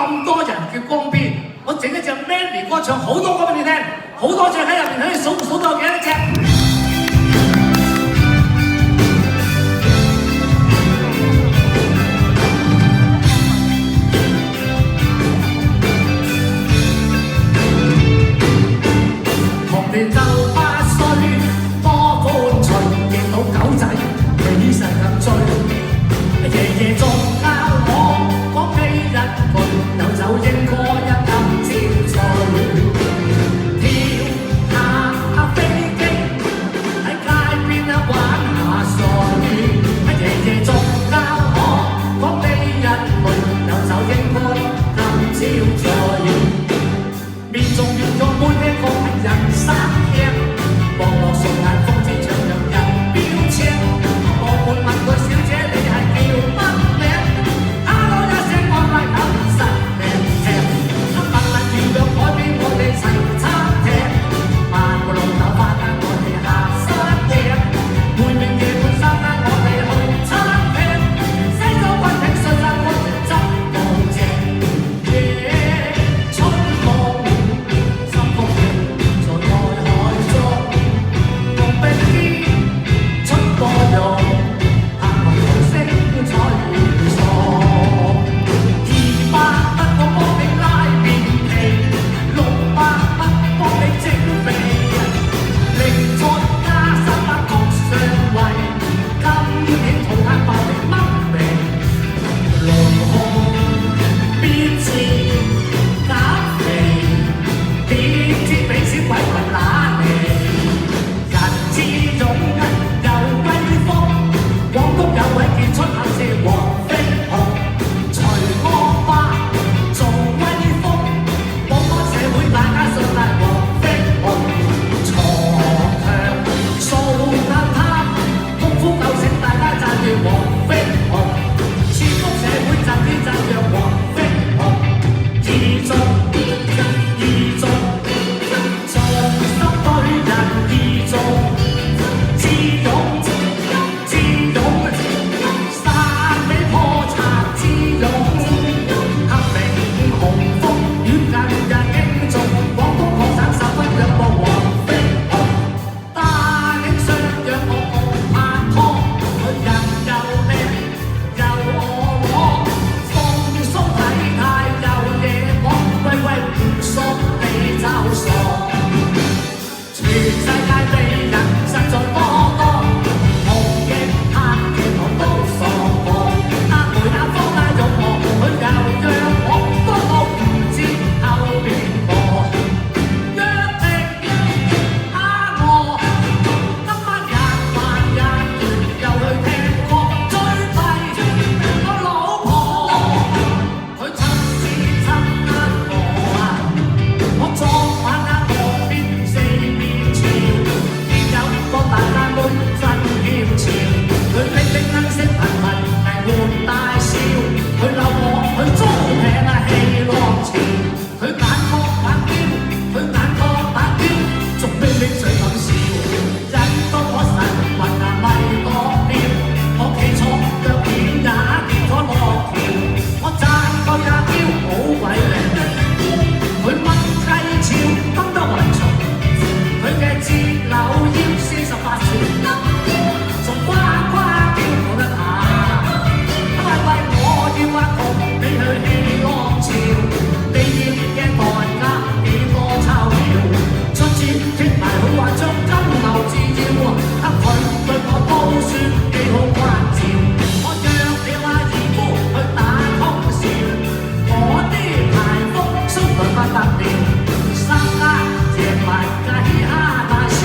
咁多人嘅光邊，我整一隻 Mandy 歌唱好多歌俾你聽，好多隻喺入邊，睇你數唔數到有幾多隻？童年就8歲，多歡趣，見到狗仔起勢咁追，夜夜仲教我講機一句，有酒應該一飲千醉。跳下飛機喺街邊玩下水，夜夜仲教我講機一句，有酒應該今朝醉。面仲變咗杯呢個係人生劇，望落順眼風之長讓人標青。我會問佢小姐你係叫乜名？哈囉一聲我咪咁實命聽。問問如若改變我哋齊餐廳，萬個老豆花間我哋下山頂，每年夜半3間我哋去餐廳，西裝軍挺信心我哋執到正。春夢心福興在愛海中，夢碧天出波湧，盼望流星彩送。200蚊我幫你拉便皮，600蚊幫你整鼻，另再加300谷上圍，今年套餐爆你乜味？龍紅邊次減肥？點知俾小鬼魂揦嚟？人之勇有威風，廣東有位傑出口舌黃飛鴻，除惡霸做威風，保安社會大家信賴黃飛鴻，鋤強掃硬貪，功夫夠醒大家讚住黃飛鴻，前鋒社會集體讚揚黃飛鴻，義眾義眾，重心對人義眾，智勇智勇，殺你破賊智勇，黑明紅風與近日敬重，廣東學生十分仰慕黃飛鴻，帶領相約我共拍拖，佢人又靚又我，風騷體態又惹我，喂喂唔信你就傻。全世界美人實在多多，紅嘅黑嘅我都傻過，阿梅阿芳阿玉娥佢又約我，不過唔知後邊個約定蝦我，今晚日晚日月又去聽歌，最弊我老婆佢親自親呃我啊，我昨晚啊我邊四面朝，見有個大家妹真嬌俏，佢拎拎鶯色頻頻嚟換大笑，佢扭我佢租平啊氣浪潮，佢眼角白嬌，佢眼角白嬌，仲拎拎嘴咁笑，引到我神魂啊迷落了，我企錯腳點也跌咗落橋，我讚佢阿嬌好鬼靚，佢乜雞超崩得勻循，佢嘅節扭腰48寸，仲呱呱叫冇得下，喂喂我要啊同你去氣浪潮，你要嘅代價幾多鈔票？出錢傾埋好話將金牛至要，得佢對我都算幾好關照，我約了阿二姑去打通宵，我啲排風蘇來不得了，生家贏埋雞蝦大笑，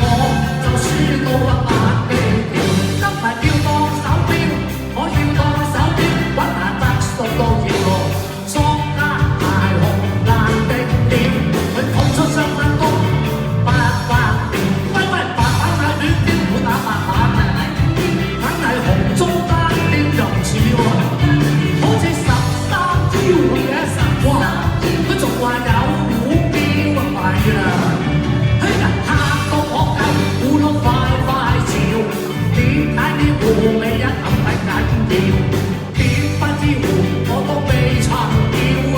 我就輸到啊萬幾條，今日要當手錶，我要當手錶，揾下得數都要我，莊家大紅爛的臉，佢捧出雙分工800年，喂喂白板買短錶會打白板啊，梗係紅中間錶又唔似喎，好似13招嘅神話，佢仲話有股標啊買啊，嘿呀嚇到我雞糊都快快潮，點解啲糊味一冚係緊要？點不知糊我都未曾要。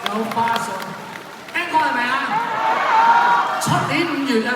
有花信，聽過係咪啊？出年5月啊！